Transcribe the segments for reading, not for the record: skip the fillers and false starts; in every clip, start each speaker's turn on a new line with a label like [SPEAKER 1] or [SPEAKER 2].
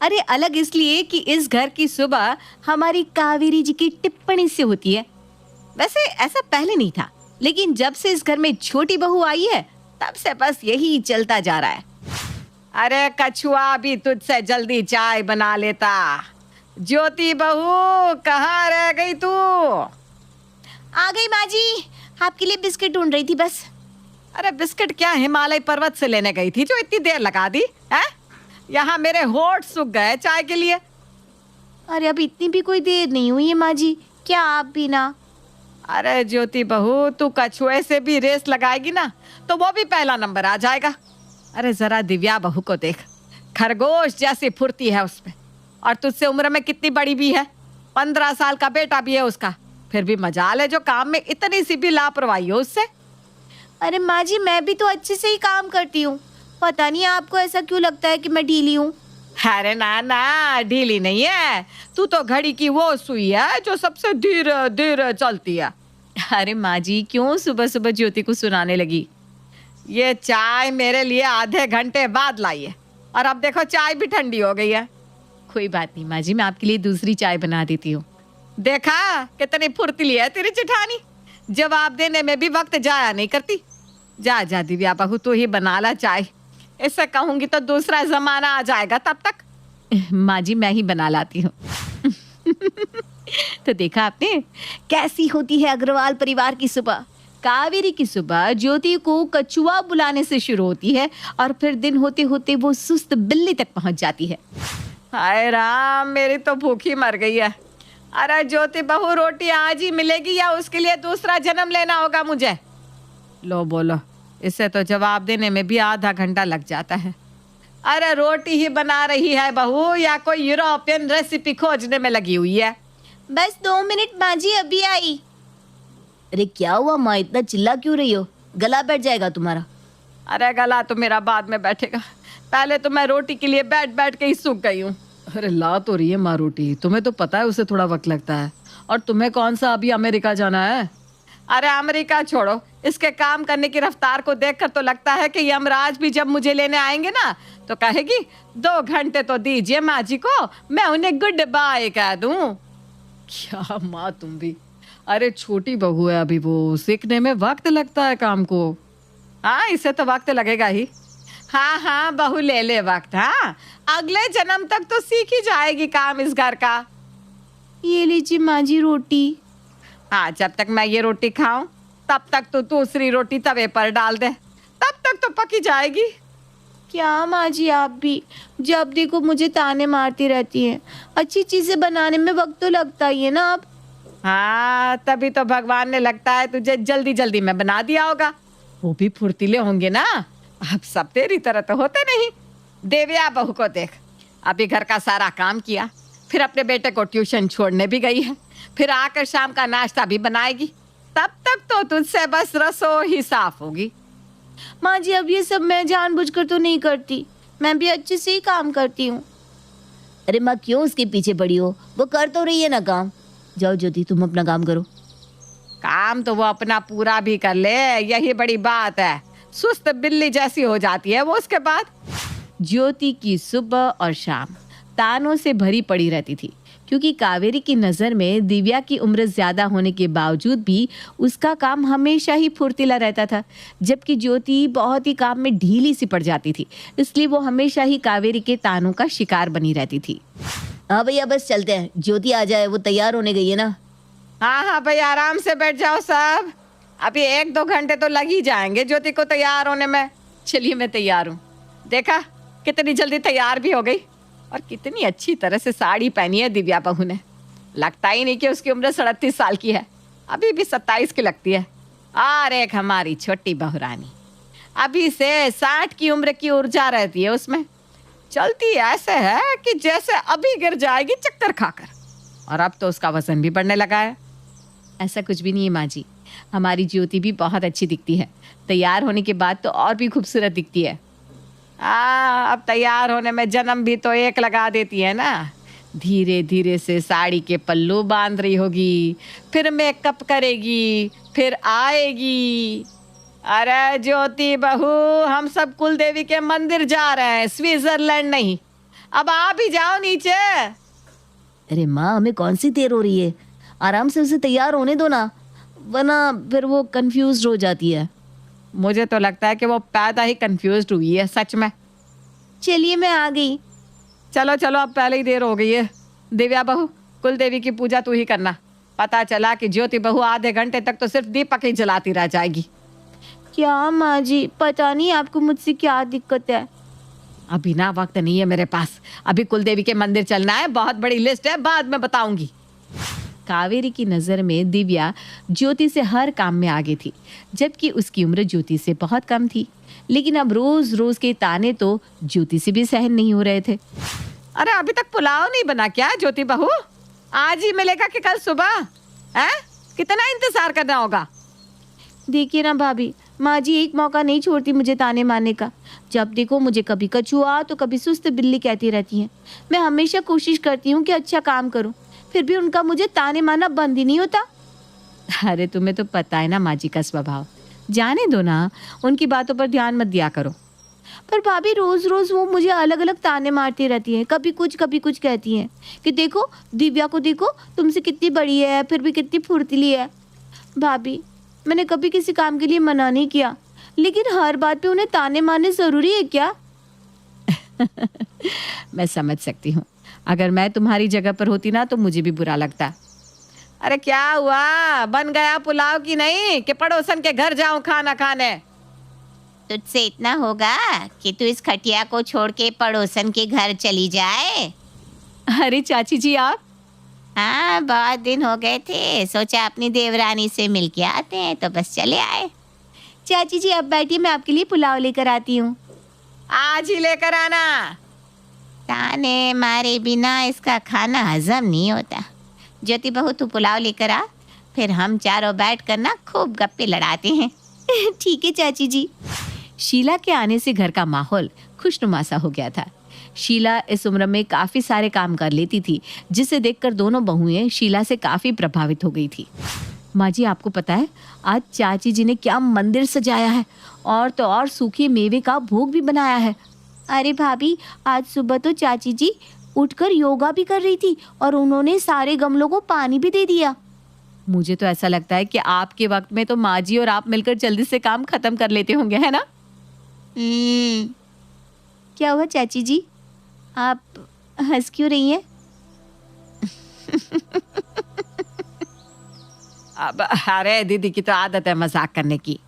[SPEAKER 1] अरे अलग इसलिए कि इस घर की सुबह हमारी कावेरी जी की टिप्पणी से होती है। वैसे ऐसा पहले नहीं था, लेकिन जब से इस घर में छोटी बहू आई है तब से बस यही चलता जा रहा है। अरे कछुआ भी तुझसे जल्दी चाय बना लेता। ज्योति बहू कहाँ रह गई तू? आ गई माँ जी, आपके लिए बिस्किट ढूंढ रही थी बस। अरे बिस्किट क्या हिमालय पर्वत से लेने गई थी जो इतनी देर लगा दी है? यहाँ मेरे होठ सूख गए चाय के लिए। अरे अब इतनी भी कोई देर नहीं हुई है माँ जी, क्या आप भी ना? अरे ज्योति बहू, तू कछुए से भी रेस लगाएगी ना तो वो भी पहला नंबर आ जाएगा। अरे जरा दिव्या बहू को देख, खरगोश जैसी फुर्ती है उसमें, और तुझसे उम्र में कितनी बड़ी भी है, 15 साल का बेटा भी है उसका। फिर भी मजाल है जो काम में इतनी सी भी लापरवाही हो उससे। अरे माँ जी, मैं भी तो अच्छे से ही काम करती हूँ, पता नहीं आपको ऐसा क्यों लगता है कि मैं ढीली हूँ। अरे ना ना, ढीली नहीं है तू तो, घड़ी की वो सुई है जो सबसे धीरे धीरे चलती है। अरे माँ जी, क्यों सुबह सुबह ज्योति को सुनाने लगी? ये चाय मेरे लिए आधे घंटे बाद लाई है और अब देखो चाय भी ठंडी हो गई है। कोई बात नहीं माँ जी, मैं आपके लिए दूसरी चाय बना देती हूँ। देखा कितनी फुर्तीली है तेरी जेठानी, जवाब देने में भी वक्त जाया नहीं करती। जा जा दिव्या बहू, तू ही बना ला चाय, इससे कहूंगी तो दूसरा जमाना आ जाएगा तब तक। माँ जी मैं ही बना लाती हूँ। तो देखा आपने कैसी होती है अग्रवाल परिवार की सुबह। कावेरी की सुबह ज्योति को कछुआ बुलाने से शुरू होती है और फिर दिन होते होते वो सुस्त बिल्ली तक पहुंच जाती है। हाय राम, मेरी तो भूखी मर गई है। अरे ज्योति बहू, रोटी आज ही मिलेगी या उसके लिए दूसरा जन्म लेना होगा मुझे? लो बोलो, इससे तो जवाब देने में भी आधा घंटा लग जाता है। अरे रोटी ही बना रही है बहू या कोई यूरोपियन रेसिपी खोजने में लगी हुई है? बस 2 मिनट माँ जी, अभी आई।
[SPEAKER 2] अरे क्या हुआ माँ, इतना चिल्ला क्यों रही हो? गला बैठ जाएगा तुम्हारा।
[SPEAKER 1] अरे गला तो मेरा बाद में बैठेगा, पहले तो मैं रोटी के लिए बैठ बैठ के ही सूख गई हूँ।
[SPEAKER 3] अरे ला तो रही है माँ रोटी, तुम्हें तो पता है उसे थोड़ा वक्त लगता है, और तुम्हें कौन सा अभी अमेरिका जाना है?
[SPEAKER 1] अरे अमेरिका छोड़ो, इसके काम करने की रफ्तार को देखकर तो लगता है कि यमराज भी जब मुझे लेने आएंगे ना तो कहेगी 2 घंटे तो दीजिए माँ जी को, मैं उन्हें गुड बाय कह दूं।
[SPEAKER 3] क्या माँ तुम भी, अरे छोटी बहू है अभी, वो सीखने में वक्त लगता है काम को।
[SPEAKER 1] हाँ इसे तो वक्त लगेगा ही। हाँ हाँ बहू ले ले वक्त, हाँ अगले जन्म तक तो सीख ही जाएगी काम इस घर का।
[SPEAKER 2] ये लीजिए माँ जी रोटी।
[SPEAKER 1] हाँ जब तक मैं ये रोटी खाऊं तब तक तो दूसरी रोटी तवे पर डाल दे, तब तक तो पकी जाएगी।
[SPEAKER 2] क्या माँ जी, आप भी जब देखो मुझे ताने मारती रहती हैं। अच्छी चीजें बनाने में वक्त तो लगता ही है ना आप।
[SPEAKER 1] हाँ तभी तो भगवान ने लगता है तुझे जल्दी जल्दी में बना दिया होगा। वो भी फुर्तीले होंगे ना, अब सब तेरी तरह तो होते नहीं। देविया बहू को देख, अभी घर का सारा काम किया, फिर अपने बेटे को ट्यूशन छोड़ने भी गई है, फिर आकर शाम का नाश्ता भी बनाएगी, तब तक तो तुझसे बस रसोई ही साफ होगी।
[SPEAKER 2] माँ जी अब ये सब मैं जानबूझकर तो नहीं करती, मैं भी अच्छे से ही काम करती हूँ। अरे माँ क्यों उसके पीछे पड़ी हो, वो कर तो रही है ना काम। जाओ ज्योति तुम अपना काम करो।
[SPEAKER 1] काम तो वो अपना पूरा भी कर ले, यही बड़ी बात है। सुस्त बिल्ली जैसी हो जाती है वो उसके बाद।
[SPEAKER 2] ज्योति की सुबह और शाम तानों से भरी पड़ी रहती थी, क्योंकि कावेरी की नज़र में दिव्या की उम्र ज़्यादा होने के बावजूद भी उसका काम हमेशा ही फुर्तीला रहता था, जबकि ज्योति बहुत ही काम में ढीली सी पड़ जाती थी। इसलिए वो हमेशा ही कावेरी के तानों का शिकार बनी रहती थी। हाँ भैया बस चलते हैं, ज्योति आ जाए, वो तैयार होने गई है ना।
[SPEAKER 1] हाँ हाँ भाई आराम से बैठ जाओ सब, अभी 1-2 घंटे तो लग ही जाएंगे ज्योति को तैयार होने में। चलिए मैं तैयार हूँ। देखा कितनी जल्दी तैयार भी हो गई, और कितनी अच्छी तरह से साड़ी पहनी है दिव्या बहू ने। लगता ही नहीं कि उसकी उम्र 37 साल की है, अभी भी 27 की लगती है। और एक हमारी छोटी बहू रानी, अभी से 60 की उम्र की ऊर्जा रहती है उसमें, चलती ऐसे है कि जैसे अभी गिर जाएगी चक्कर खाकर। और अब तो उसका वजन भी बढ़ने लगा है।
[SPEAKER 2] ऐसा कुछ भी नहीं है माँ जी, हमारी ज्योति भी बहुत अच्छी दिखती है, तैयार होने के बाद तो और भी खूबसूरत दिखती है।
[SPEAKER 1] अब तैयार होने में जन्म भी तो एक लगा देती है ना। धीरे धीरे से साड़ी के पल्लू बांध रही होगी, फिर मेकअप करेगी, फिर आएगी। अरे ज्योति बहू, हम सब कुल देवी के मंदिर जा रहे हैं, स्विट्जरलैंड नहीं।
[SPEAKER 2] अब आप ही जाओ नीचे।
[SPEAKER 1] अरे माँ, हमें कौन सी देर हो रही है, आराम से उसे तैयार होने दो ना, वरना फिर वो कंफ्यूज हो जाती है।
[SPEAKER 2] मुझे तो लगता है कि वो पैदा ही कंफ्यूज हुई है सच में।
[SPEAKER 1] चलिए मैं आ गई।
[SPEAKER 2] चलो चलो, अब पहले ही देर हो गई है। दिव्या बहू, कुल देवी की पूजा तू ही करना। पता चला कि ज्योति बहू आधे घंटे तक तो सिर्फ दीपक ही जलाती रह जाएगी।
[SPEAKER 1] क्या माँ जी, पता नहीं आपको मुझसे क्या दिक्कत है।
[SPEAKER 2] अभी ना वक्त नहीं है मेरे पास, अभी कुल देवी के मंदिर चलना है, बहुत बड़ी लिस्ट है, बाद में बताऊंगी।
[SPEAKER 1] कावेरी की नज़र में दिव्या ज्योति से हर काम में आगे थी, जबकि उसकी उम्र ज्योति से बहुत कम थी। लेकिन अब रोज रोज के ताने तो ज्योति से भी सहन नहीं हो रहे थे।
[SPEAKER 2] अरे अभी तक पुलाव नहीं बना क्या ज्योति बहू? आज ही मिलेगा कि कल सुबह? हैं? कितना इंतजार करना होगा?
[SPEAKER 1] देखिए ना भाभी, माँ जी एक मौका नहीं छोड़ती मुझे ताने मारने का। जब देखो मुझे कभी कछुआ तो कभी सुस्त बिल्ली कहती रहती हैं। मैं हमेशा कोशिश करती हूँ कि अच्छा काम करूँ, फिर भी उनका मुझे ताने मारना बंद ही नहीं होता।
[SPEAKER 2] अरे तुम्हें तो पता है ना माँ जी का स्वभाव, जाने दो ना, उनकी बातों पर ध्यान मत दिया करो।
[SPEAKER 1] पर भाभी रोज रोज वो मुझे अलग अलग ताने मारती रहती हैं, कभी कुछ कहती हैं कि देखो दिव्या को देखो, तुमसे कितनी बड़ी है फिर भी कितनी फुर्तीली है। भाभी, मैंने कभी किसी काम के लिए मना नहीं किया, लेकिन हर बात पे उन्हें ताने मारने जरूरी है क्या?
[SPEAKER 2] मैं समझ सकती हूँ, अगर मैं तुम्हारी जगह पर होती ना तो मुझे भी बुरा लगता। अरे क्या हुआ, बन गया पुलाव की नहीं कि पड़ोसन के घर जाऊं खाना खाने?
[SPEAKER 4] तुझसे इतना होगा कि तू इस खटिया को छोड़ के पड़ोसन के घर चली जाए।
[SPEAKER 2] अरे चाची जी आप?
[SPEAKER 4] हाँ, बहुत दिन हो गए थे, सोचा अपनी देवरानी से मिल के आते हैं, तो बस चले आए।
[SPEAKER 1] चाची जी अब बैठिए, मैं आपके लिए पुलाव लेकर आती हूँ।
[SPEAKER 2] आज ही लेकर आना।
[SPEAKER 4] ताने मारे बिना इसका खाना हजम नहीं होता। ज्योति बहू तू पुलाव लेकर आ, फिर हम चारों बैठ कर ना खूब गप्पे लड़ाते हैं।
[SPEAKER 1] ठीक है चाची जी।
[SPEAKER 2] शीला के आने से घर का माहौल खुशनुमा सा हो गया था। शीला इस उम्र में काफी सारे काम कर लेती थी, जिसे देखकर दोनों बहुएं शीला से काफी प्रभावित हो गई थी। माँ जी आपको पता है आज चाची जी ने क्या मंदिर सजाया है, और तो और सूखे मेवे का भोग भी बनाया है।
[SPEAKER 1] अरे भाभी, आज सुबह तो चाची जी उठकर योगा भी कर रही थी और उन्होंने सारे गमलों को पानी भी दे दिया।
[SPEAKER 2] मुझे तो ऐसा लगता है कि आपके वक्त में तो माँ जी और आप मिलकर जल्दी से काम खत्म कर लेते होंगे, है ना?
[SPEAKER 1] क्या हुआ चाची जी, आप हंस क्यों रही हैं?
[SPEAKER 2] अब अरे दीदी की तो आदत है मजाक करने की।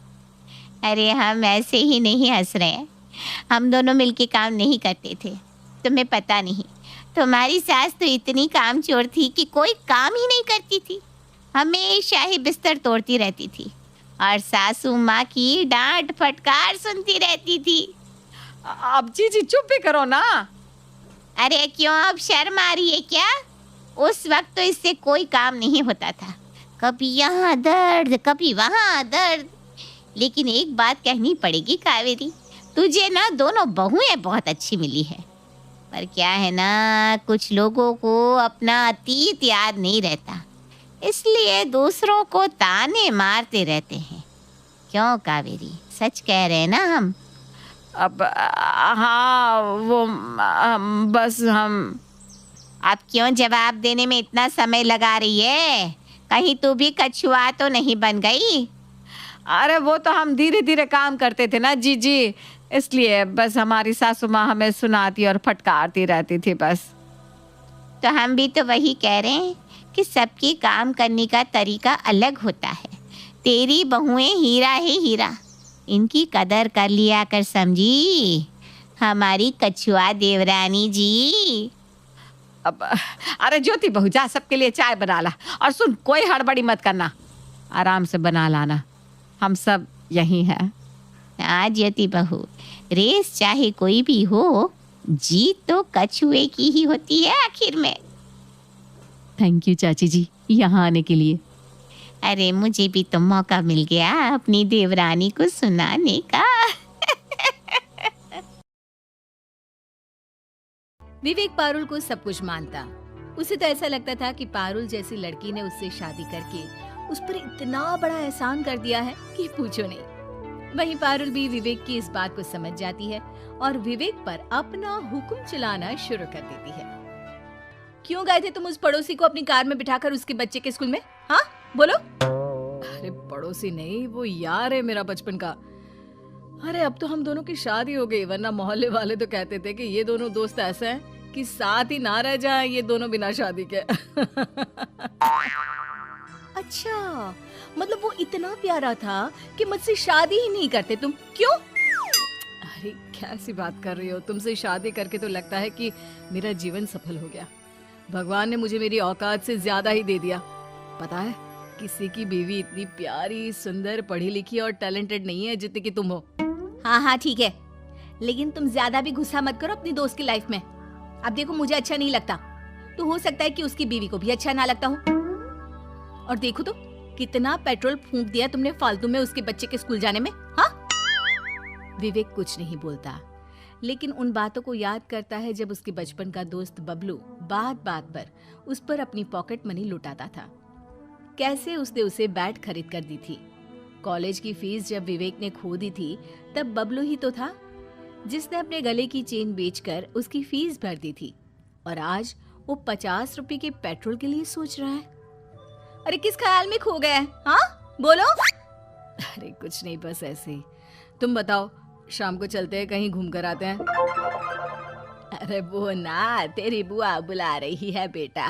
[SPEAKER 4] अरे हम ऐसे ही नहीं हंस रहे हैं, हम दोनों मिलके काम नहीं करते थे, तुम्हें पता नहीं। तुम्हारी सास तो इतनी कामचोर थी कि कोई काम ही नहीं करती थी, हमेशा ही बिस्तर तोड़ती रहती थी और सासू माँ की डांट फटकार सुनती रहती थी।
[SPEAKER 2] अब जी चुप भी करो ना।
[SPEAKER 4] अरे क्यों, अब शर्म आ रही है क्या? उस वक्त तो इससे कोई काम नहीं होता था, कभी यहाँ दर्द कभी वहाँ दर्द। लेकिन एक बात कहनी पड़ेगी कावेरी, तुझे ना दोनों बहुएं बहुत अच्छी मिली है। पर क्या है ना, कुछ लोगों को अपना अतीत याद नहीं रहता, इसलिए दूसरों को ताने मारते रहते हैं। क्यों कावेरी, सच कह रहे हैं ना हम?
[SPEAKER 2] अब हाँ वो बस हम।
[SPEAKER 4] आप क्यों जवाब देने में इतना समय लगा रही है? कहीं तू भी कछुआ तो नहीं बन गई?
[SPEAKER 2] अरे वो तो हम धीरे धीरे काम करते थे ना जी, इसलिए बस हमारी सासू माँ हमें सुनाती और फटकारती रहती थी बस।
[SPEAKER 4] तो हम भी तो वही कह रहे हैं कि सबके काम करने का तरीका अलग होता है। तेरी बहुएं हीरा है हीरा, इनकी कदर कर लिया कर, समझी हमारी कछुआ देवरानी जी।
[SPEAKER 2] अब अरे ज्योति बहू जा, सबके लिए चाय बना ला, और सुन कोई हड़बड़ी मत करना, आराम से बना लाना, हम सब यही हैं।
[SPEAKER 4] हाँ ज्योति बहू, रेस चाहे कोई भी हो, जीत तो कछुए की ही होती है आखिर में।
[SPEAKER 2] थैंक यू चाची जी यहाँ आने के लिए।
[SPEAKER 4] अरे मुझे भी तो मौका मिल गया अपनी देवरानी को सुनाने का।
[SPEAKER 1] विवेक पारुल को सब कुछ मानता। उसे तो ऐसा लगता था कि पारुल जैसी लड़की ने उससे शादी करके उस पर इतना बड़ा एहसान कर दिया है कि पूछो नहीं।
[SPEAKER 2] वहीं पारुल भी विवेक की इस बात को समझ जाती है और विवेक पर अपना हुक्म चलाना शुरू कर देती है। क्यों गए थे तुम उस पड़ोसी को अपनी कार में बिठाकर उसके बच्चे के स्कूल में? हाँ बोलो।
[SPEAKER 3] अरे पड़ोसी नहीं, वो यार है मेरा बचपन का। अरे अब तो हम दोनों की शादी हो गई, वरना मोहल्ले वाले तो कहते थे कि ये दोनों दोस्त ऐसे हैं कि साथ ही ना रह जाएं ये दोनों बिना शादी के।
[SPEAKER 2] अच्छा, मतलब वो इतना प्यारा था कि मुझसे शादी ही नहीं करते तुम, क्यों?
[SPEAKER 3] अरे कैसी बात कर रही हो, तुमसे शादी करके तो लगता है कि मेरा जीवन सफल हो गया। भगवान ने मुझे मेरी औकात से ज्यादा ही दे दिया। पता है, किसी की बीवी इतनी प्यारी, सुंदर, पढ़ी लिखी और टैलेंटेड नहीं है जितनी कि तुम हो।
[SPEAKER 2] हाँ हाँ ठीक है, लेकिन तुम ज्यादा भी गुस्सा मत करो अपनी दोस्त की लाइफ में। अब देखो मुझे अच्छा नहीं लगता, तो हो सकता है कि उसकी बीवी को भी अच्छा ना लगता हो। और देखो तो कितना पेट्रोल फूंक दिया तुमने फालतू में उसके बच्चे के स्कूल जाने में। हाँ? विवेक कुछ नहीं बोलता, लेकिन उन बातों को याद करता है जब उसके बचपन का दोस्त बबलू बात बात पर उस पर अपनी पॉकेट मनी लुटाता था। कैसे उसने उसे बैट खरीद कर दी थी। कॉलेज की फीस जब विवेक ने खो दी थी तब बबलू ही तो था जिसने अपने गले की चेन बेचकर उसकी फीस भर दी थी, और आज वो 50 रुपए के पेट्रोल के लिए सोच रहा है। अरे किस ख्याल में खो गया है? हाँ बोलो।
[SPEAKER 3] अरे कुछ नहीं, बस ऐसे ही। तुम बताओ, शाम को चलते हैं कहीं घूम कर आते हैं।
[SPEAKER 2] अरे वो ना, तेरी बुआ बुला रही है बेटा,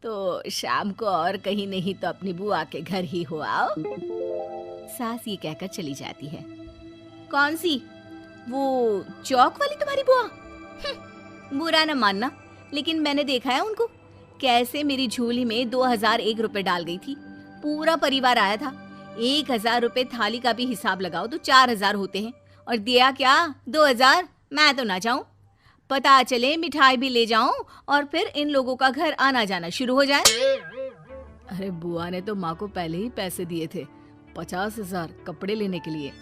[SPEAKER 2] तो शाम को और कहीं नहीं तो अपनी बुआ के घर ही हो आओ। सास ये कहकर चली जाती है। कौन सी? वो चौक वाली तुम्हारी बुआ? बुरा न मानना, लेकिन मैंने देखा है उनको कैसे मेरी झोली में 2001 रुपए डाल गई थी। पूरा परिवार आया था। 1000 रुपए थाली का भी हिसाब लगाओ तो 4000 होते हैं, और दिया क्या 2000? मैं तो ना जाऊं, पता चले मिठाई भी ले जाऊं और फिर इन लोगों का घर आना जाना शुरू हो जाए।
[SPEAKER 3] अरे बुआ ने तो माँ को पहले ही पैसे दिए थे, 50,000 कपड़े लेने के लिए।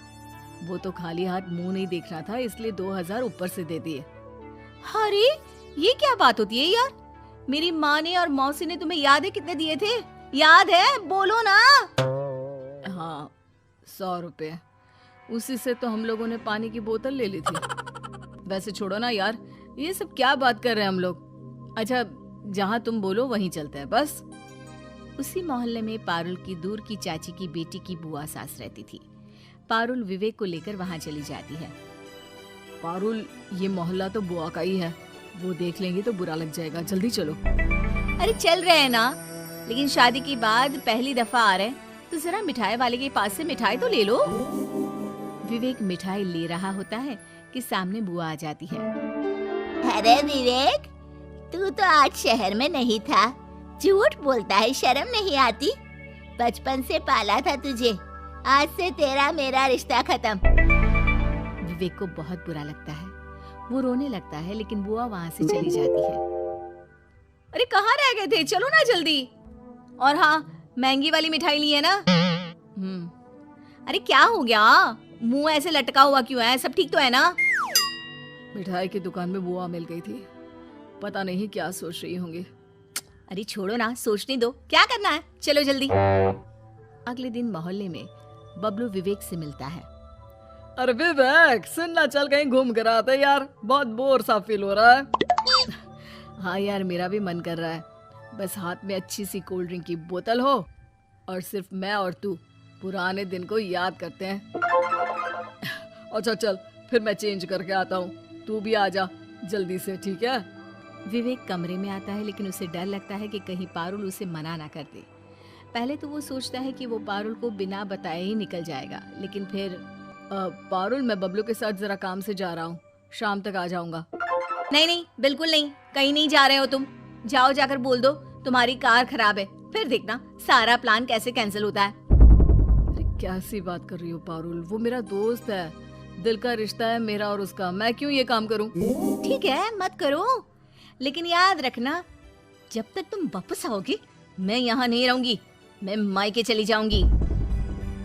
[SPEAKER 3] वो तो खाली हाथ मुंह नहीं देखना था, इसलिए 2000 ऊपर से दे दिए।
[SPEAKER 2] अरे ये क्या बात होती है यार? मेरी माँ ने और मौसी ने तुम्हें याद है कितने दिए थे? याद है? बोलो ना।
[SPEAKER 3] हाँ 100 रुपए, उसी से तो हम लोगों ने पानी की बोतल ले ली थी। वैसे छोड़ो ना यार, ये सब क्या बात कर रहे हैं हम लोग। अच्छा, जहाँ तुम बोलो वहीं चलते हैं बस।
[SPEAKER 2] उसी मोहल्ले में पारुल की दूर की चाची की बेटी की बुआ सास रहती थी। पारुल विवेक को लेकर वहाँ चली जाती है।
[SPEAKER 3] पारुल, ये मोहल्ला तो बुआ का ही है, वो देख लेंगे तो बुरा लग जाएगा, जल्दी चलो।
[SPEAKER 2] अरे चल रहे हैं ना, लेकिन शादी के बाद पहली दफा आ रहे हैं तो जरा मिठाई वाले के पास से मिठाई तो ले लो। विवेक मिठाई ले रहा होता है कि सामने बुआ आ जाती है।
[SPEAKER 4] अरे विवेक, तू तो आज शहर में नहीं था, झूठ बोलता है, शर्म नहीं आती? बचपन से पाला था तुझे, आज से तेरा मेरा रिश्ता खत्म।
[SPEAKER 2] विवेक को बहुत बुरा लगता है, वो रोने लगता है, लेकिन बुआ वहाँ से चली जाती है। अरे कहाँ रह गए थे? चलो ना जल्दी। और हाँ, महंगी वाली मिठाई ली है ना? अरे क्या हो गया? मुंह ऐसे लटका हुआ क्यों है? सब ठीक तो है ना?
[SPEAKER 3] मिठाई की दुकान में बुआ मिल गई थी, पता नहीं क्या सोच रही होंगी।
[SPEAKER 2] अरे छोड़ो ना, सोचने दो, क्या करना है, चलो जल्दी। अगले दिन मोहल्ले में बबलू विवेक से मिलता है।
[SPEAKER 3] अरे विवेक, सुनना, चल कहीं घूम कर आते हैं यार, बहुत बोर सा फील हो रहा है। हाँ यार, मेरा भी मन कर रहा है, बस हाथ में अच्छी सी कोल्ड ड्रिंक की बोतल हो और सिर्फ मैं और तू पुराने दिन को याद करते हैं। अच्छा चल, फिर मैं चेंज करके आता हूँ, तू भी आ जा जल्दी से, ठीक है?
[SPEAKER 2] विवेक कमरे में आता है, लेकिन उसे डर लगता है कि कहीं पारुल उसे मना ना कर दे। पहले तो वो सोचता है कि वो पारुल को बिना बताए ही निकल जाएगा, लेकिन फिर
[SPEAKER 3] पारुल, मैं बबलू के साथ जरा काम से जा रहा हूँ, शाम तक आ जाऊंगा।
[SPEAKER 2] नहीं नहीं, बिल्कुल नहीं, कहीं नहीं जा रहे हो तुम। जाओ, जाकर बोल दो तुम्हारी कार खराब है, फिर देखना सारा प्लान कैसे कैंसिल होता है।
[SPEAKER 3] अरे कैसी बात कर रही हो पारुल, वो मेरा दोस्त है, दिल का रिश्ता है मेरा और उसका, मैं क्यों ये काम करूं?
[SPEAKER 2] ठीक है, मत करो, लेकिन याद रखना जब तक तुम वापस आओगे मैं यहाँ नहीं रहूंगी, मैं मायके चली जाऊंगी।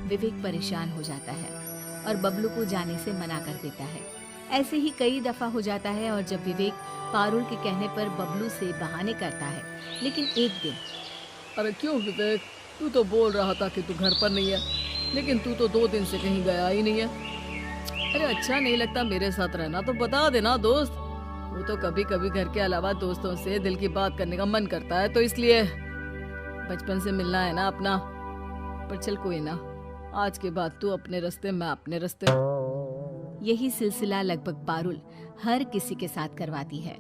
[SPEAKER 2] विवेक परेशान हो जाता है और बबलू को जाने से मना कर देता है। ऐसे ही कई दफा हो जाता है, और जब विवेक पारुल के कहने पर बबलू से बहाने करता है, लेकिन एक दिन।
[SPEAKER 3] अरे क्यों विवेक, तू तो बोल रहा था कि तू घर पर नहीं है, लेकिन तू तो 2 दिन से कहीं गया ही नहीं है। अरे अच्छा नहीं लगता मेरे साथ रहना तो बता देना दोस्त। वो तो कभी कभी घर के अलावा दोस्तों से दिल की बात करने का मन करता है, तो इसलिए बचपन से मिलना है ना अपना। पर चल कोई ना, आज के बाद तू अपने रास्ते, मैं अपने रास्ते।
[SPEAKER 2] यही सिलसिला लगभग पारुल हर किसी के साथ करवाती है।